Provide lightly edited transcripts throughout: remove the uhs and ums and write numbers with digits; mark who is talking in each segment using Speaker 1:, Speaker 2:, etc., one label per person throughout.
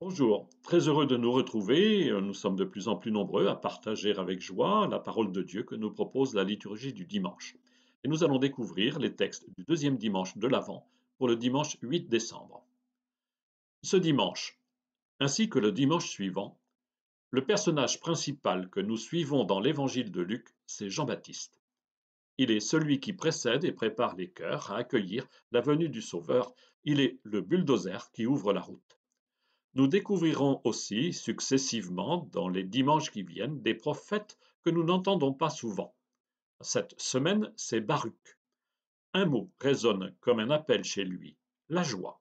Speaker 1: Bonjour, très heureux de nous retrouver. Nous sommes de plus en plus nombreux à partager avec joie la parole de Dieu que nous propose la liturgie du dimanche. Et nous allons découvrir les textes du deuxième dimanche de l'Avent pour le dimanche 8 décembre. Ce dimanche, ainsi que le dimanche suivant, le personnage principal que nous suivons dans l'évangile de Luc, c'est Jean-Baptiste. Il est celui qui précède et prépare les cœurs à accueillir la venue du Sauveur. Il est le bulldozer qui ouvre la route. Nous découvrirons aussi successivement dans les dimanches qui viennent des prophètes que nous n'entendons pas souvent. Cette semaine, c'est Baruch. Un mot résonne comme un appel chez lui, la joie.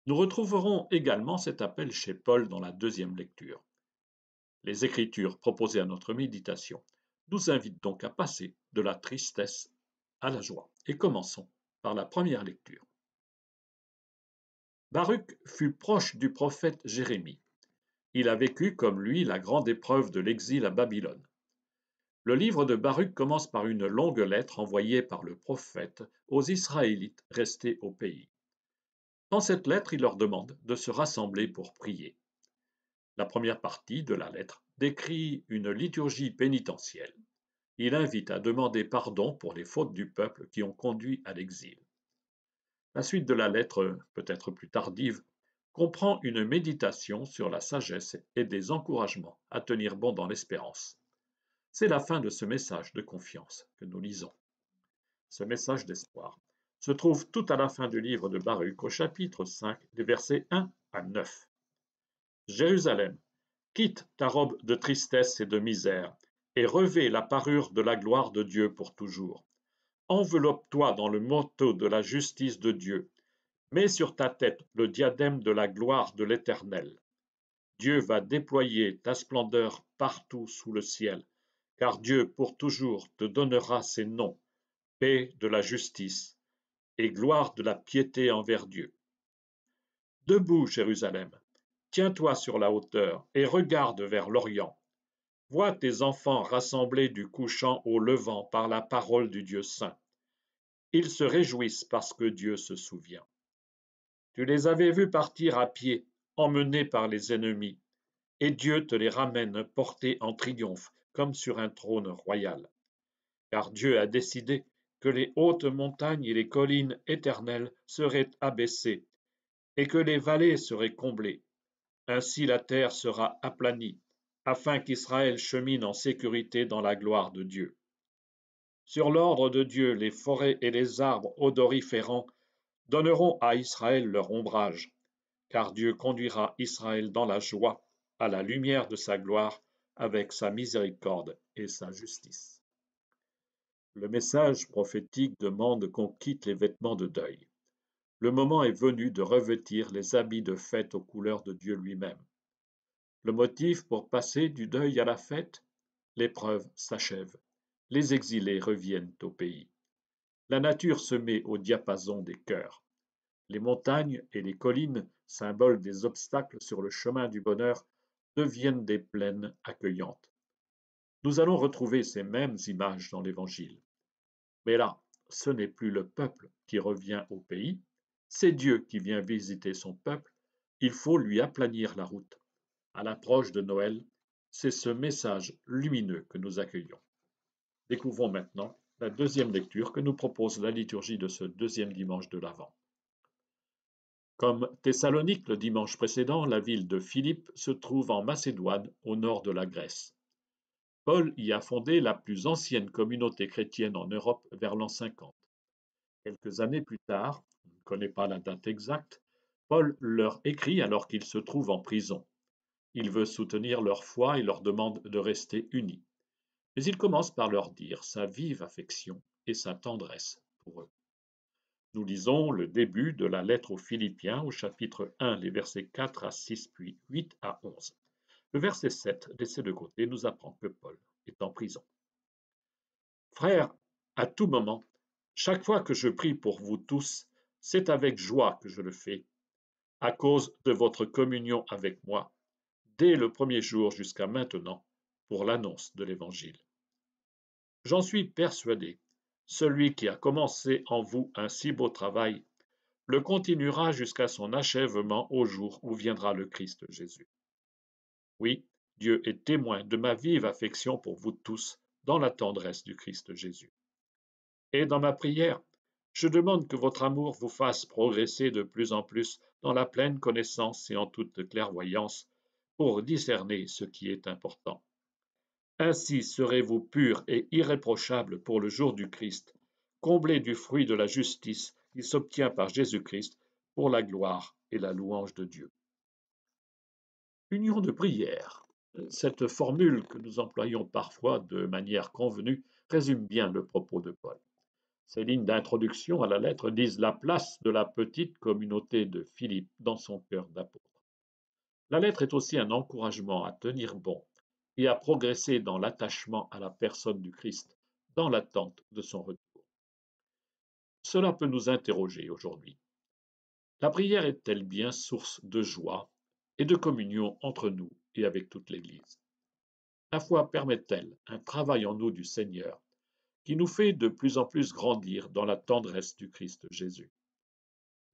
Speaker 1: Nous retrouverons également cet appel chez Paul dans la deuxième lecture. Les Écritures proposées à notre méditation nous invitent donc à passer de la tristesse à la joie. Et commençons par la première lecture. Baruch fut proche du prophète Jérémie. Il a vécu comme lui la grande épreuve de l'exil à Babylone. Le livre de Baruch commence par une longue lettre envoyée par le prophète aux Israélites restés au pays. Dans cette lettre, il leur demande de se rassembler pour prier. La première partie de la lettre décrit une liturgie pénitentielle. Il invite à demander pardon pour les fautes du peuple qui ont conduit à l'exil. La suite de la lettre, peut-être plus tardive, comprend une méditation sur la sagesse et des encouragements à tenir bon dans l'espérance. C'est la fin de ce message de confiance que nous lisons. Ce message d'espoir se trouve tout à la fin du livre de Baruch au chapitre 5, des versets 1 à 9. Jérusalem, quitte ta robe de tristesse et de misère, et revêt la parure de la gloire de Dieu pour toujours. Enveloppe-toi dans le manteau de la justice de Dieu. Mets sur ta tête le diadème de la gloire de l'Éternel. Dieu va déployer ta splendeur partout sous le ciel, car Dieu pour toujours te donnera ses noms, paix de la justice et gloire de la piété envers Dieu. Debout, Jérusalem, tiens-toi sur la hauteur et regarde vers l'Orient. Vois tes enfants rassemblés du couchant au levant par la parole du Dieu saint. Ils se réjouissent parce que Dieu se souvient. Tu les avais vus partir à pied, emmenés par les ennemis, et Dieu te les ramène portés en triomphe, comme sur un trône royal. Car Dieu a décidé que les hautes montagnes et les collines éternelles seraient abaissées, et que les vallées seraient comblées. Ainsi la terre sera aplanie, afin qu'Israël chemine en sécurité dans la gloire de Dieu. Sur l'ordre de Dieu, les forêts et les arbres odoriférants donneront à Israël leur ombrage, car Dieu conduira Israël dans la joie, à la lumière de sa gloire, avec sa miséricorde et sa justice. Le message prophétique demande qu'on quitte les vêtements de deuil. Le moment est venu de revêtir les habits de fête aux couleurs de Dieu lui-même. Le motif pour passer du deuil à la fête? L'épreuve s'achève. Les exilés reviennent au pays. La nature se met au diapason des cœurs. Les montagnes et les collines, symboles des obstacles sur le chemin du bonheur, deviennent des plaines accueillantes. Nous allons retrouver ces mêmes images dans l'Évangile. Mais là, ce n'est plus le peuple qui revient au pays, c'est Dieu qui vient visiter son peuple. Il faut lui aplanir la route. À l'approche de Noël, c'est ce message lumineux que nous accueillons. Découvrons maintenant la deuxième lecture que nous propose la liturgie de ce deuxième dimanche de l'Avent. Comme Thessalonique le dimanche précédent, la ville de Philippe se trouve en Macédoine, au nord de la Grèce. Paul y a fondé la plus ancienne communauté chrétienne en Europe vers l'an 50. Quelques années plus tard, on ne connaît pas la date exacte, Paul leur écrit alors qu'ils se trouvent en prison. Il veut soutenir leur foi et leur demande de rester unis. Mais il commence par leur dire sa vive affection et sa tendresse pour eux. Nous lisons le début de la lettre aux Philippiens au chapitre 1, les versets 4 à 6, puis 8 à 11. Le verset 7, laissé de côté, nous apprend que Paul est en prison. Frères, à tout moment, chaque fois que je prie pour vous tous, c'est avec joie que je le fais, à cause de votre communion avec moi, dès le premier jour jusqu'à maintenant, pour l'annonce de l'Évangile. J'en suis persuadé, celui qui a commencé en vous un si beau travail le continuera jusqu'à son achèvement au jour où viendra le Christ Jésus. Oui, Dieu est témoin de ma vive affection pour vous tous dans la tendresse du Christ Jésus. Et dans ma prière, je demande que votre amour vous fasse progresser de plus en plus dans la pleine connaissance et en toute clairvoyance pour discerner ce qui est important. Ainsi serez-vous purs et irréprochables pour le jour du Christ, comblés du fruit de la justice qui s'obtient par Jésus-Christ pour la gloire et la louange de Dieu. Union de prière. Cette formule que nous employons parfois de manière convenue résume bien le propos de Paul. Ces lignes d'introduction à la lettre disent la place de la petite communauté de Philippe dans son cœur d'apôtre. La lettre est aussi un encouragement à tenir bon et à progresser dans l'attachement à la personne du Christ, dans l'attente de son retour. Cela peut nous interroger aujourd'hui. La prière est-elle bien source de joie et de communion entre nous et avec toute l'Église? La foi permet-elle un travail en nous du Seigneur qui nous fait de plus en plus grandir dans la tendresse du Christ Jésus?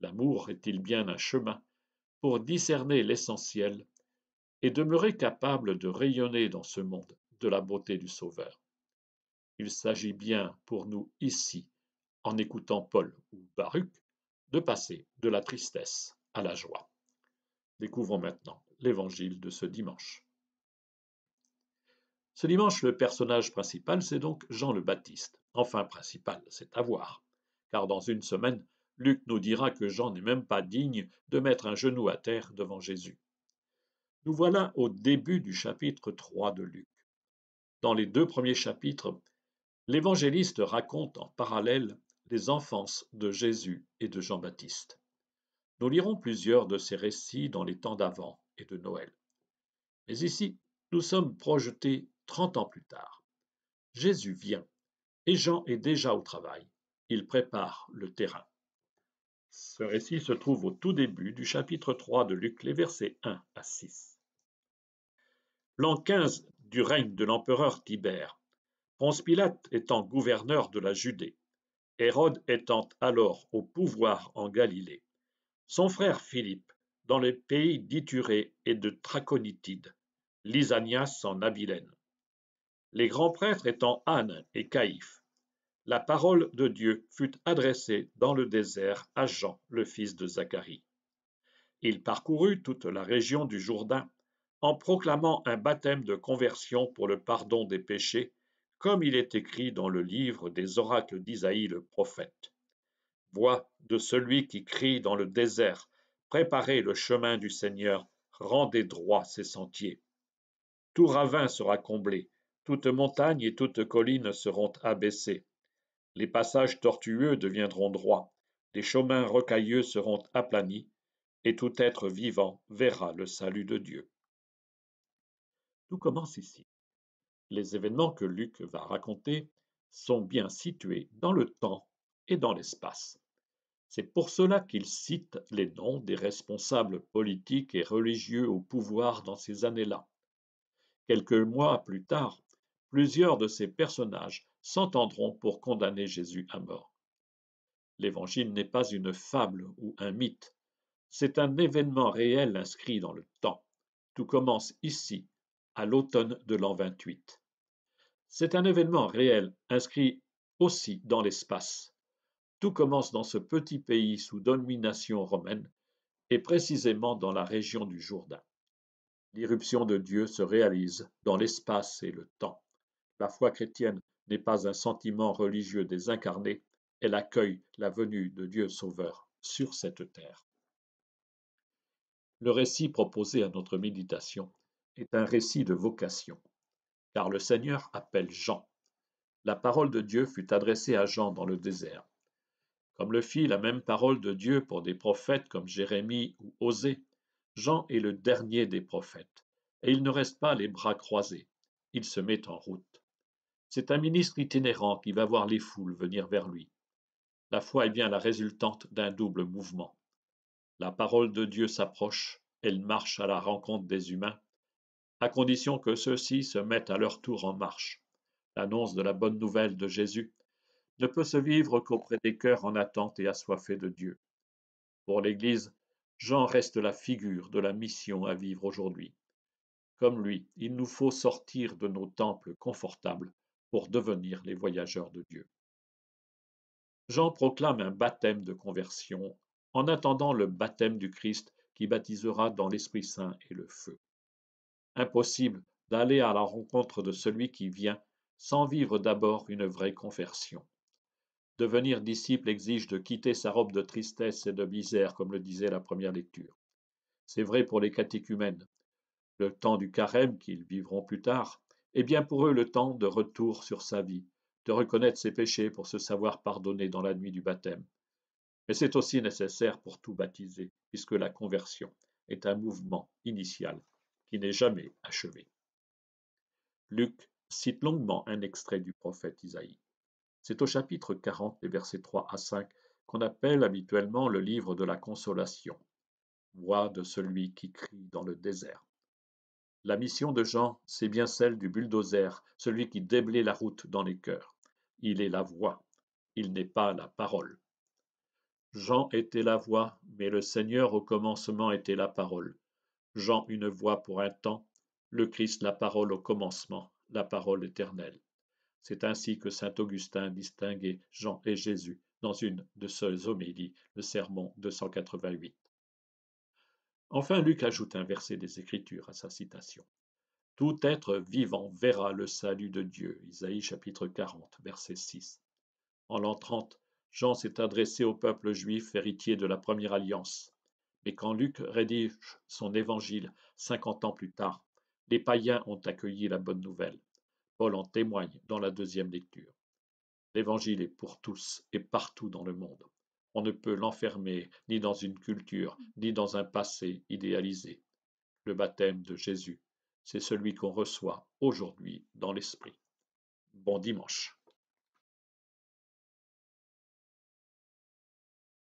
Speaker 1: L'amour est-il bien un chemin pour discerner l'essentiel et demeurer capable de rayonner dans ce monde de la beauté du Sauveur? Il s'agit bien pour nous ici, en écoutant Paul ou Baruch, de passer de la tristesse à la joie. Découvrons maintenant l'évangile de ce dimanche. Ce dimanche, le personnage principal, c'est donc Jean le Baptiste. Enfin, principal, c'est à voir. Car dans une semaine, Luc nous dira que Jean n'est même pas digne de mettre un genou à terre devant Jésus. Nous voilà au début du chapitre 3 de Luc. Dans les 2 premiers chapitres, l'évangéliste raconte en parallèle les enfances de Jésus et de Jean-Baptiste. Nous lirons plusieurs de ces récits dans les temps d'Avent et de Noël. Mais ici, nous sommes projetés 30 ans plus tard. Jésus vient et Jean est déjà au travail. Il prépare le terrain. Ce récit se trouve au tout début du chapitre 3 de Luc, les versets 1 à 6. L'an 15 du règne de l'empereur Tibère, Ponce Pilate étant gouverneur de la Judée, Hérode étant alors au pouvoir en Galilée, son frère Philippe dans les pays d'Ithurée et de Trachonitide, Lysanias en Abilène, les grands prêtres étant Anne et Caïphe, la parole de Dieu fut adressée dans le désert à Jean, le fils de Zacharie. Il parcourut toute la région du Jourdain en proclamant un baptême de conversion pour le pardon des péchés, comme il est écrit dans le livre des oracles d'Isaïe le prophète. Voix de celui qui crie dans le désert, préparez le chemin du Seigneur, rendez droits ses sentiers. Tout ravin sera comblé, toute montagne et toute colline seront abaissées. Les passages tortueux deviendront droits, les chemins rocailleux seront aplanis, et tout être vivant verra le salut de Dieu. Tout commence ici. Les événements que Luc va raconter sont bien situés dans le temps et dans l'espace. C'est pour cela qu'il cite les noms des responsables politiques et religieux au pouvoir dans ces années-là. Quelques mois plus tard, plusieurs de ces personnages s'entendront pour condamner Jésus à mort. L'Évangile n'est pas une fable ou un mythe, c'est un événement réel inscrit dans le temps. Tout commence ici, à l'automne de l'an 28. C'est un événement réel inscrit aussi dans l'espace. Tout commence dans ce petit pays sous domination romaine et précisément dans la région du Jourdain. L'irruption de Dieu se réalise dans l'espace et le temps. La foi chrétienne n'est pas un sentiment religieux désincarné, elle accueille la venue de Dieu Sauveur sur cette terre. Le récit proposé à notre méditation est un récit de vocation, car le Seigneur appelle Jean. La parole de Dieu fut adressée à Jean dans le désert. Comme le fit la même parole de Dieu pour des prophètes comme Jérémie ou Osée, Jean est le dernier des prophètes, et il ne reste pas les bras croisés, il se met en route. C'est un ministre itinérant qui va voir les foules venir vers lui. La foi est bien la résultante d'un double mouvement. La parole de Dieu s'approche, elle marche à la rencontre des humains, à condition que ceux-ci se mettent à leur tour en marche. L'annonce de la bonne nouvelle de Jésus ne peut se vivre qu'auprès des cœurs en attente et assoiffés de Dieu. Pour l'Église, Jean reste la figure de la mission à vivre aujourd'hui. Comme lui, il nous faut sortir de nos temples confortables pour devenir les voyageurs de Dieu. Jean proclame un baptême de conversion en attendant le baptême du Christ qui baptisera dans l'Esprit Saint et le feu. Impossible d'aller à la rencontre de celui qui vient sans vivre d'abord une vraie conversion. Devenir disciple exige de quitter sa robe de tristesse et de misère, comme le disait la première lecture. C'est vrai pour les catéchumènes. Le temps du carême, qu'ils vivront plus tard, est bien pour eux le temps de retour sur sa vie, de reconnaître ses péchés pour se savoir pardonner dans la nuit du baptême. Mais c'est aussi nécessaire pour tout baptisé, puisque la conversion est un mouvement initial qui n'est jamais achevé. Luc cite longuement un extrait du prophète Isaïe. C'est au chapitre 40, les versets 3 à 5, qu'on appelle habituellement le livre de la consolation, voix de celui qui crie dans le désert. La mission de Jean, c'est bien celle du bulldozer, celui qui déblaye la route dans les cœurs. Il est la voix, il n'est pas la parole. Jean était la voix, mais le Seigneur au commencement était la parole. Jean une voix pour un temps, le Christ la parole au commencement, la parole éternelle. C'est ainsi que saint Augustin distinguait Jean et Jésus dans une de ses homélies, le sermon 288. Enfin, Luc ajoute un verset des Écritures à sa citation. Tout être vivant verra le salut de Dieu. Isaïe chapitre 40, verset 6. En l'an 30, Jean s'est adressé au peuple juif héritier de la première alliance. Mais quand Luc rédige son évangile 50 ans plus tard, les païens ont accueilli la bonne nouvelle. Paul en témoigne dans la deuxième lecture. L'évangile est pour tous et partout dans le monde. On ne peut l'enfermer ni dans une culture, ni dans un passé idéalisé. Le baptême de Jésus, c'est celui qu'on reçoit aujourd'hui dans l'Esprit. Bon dimanche.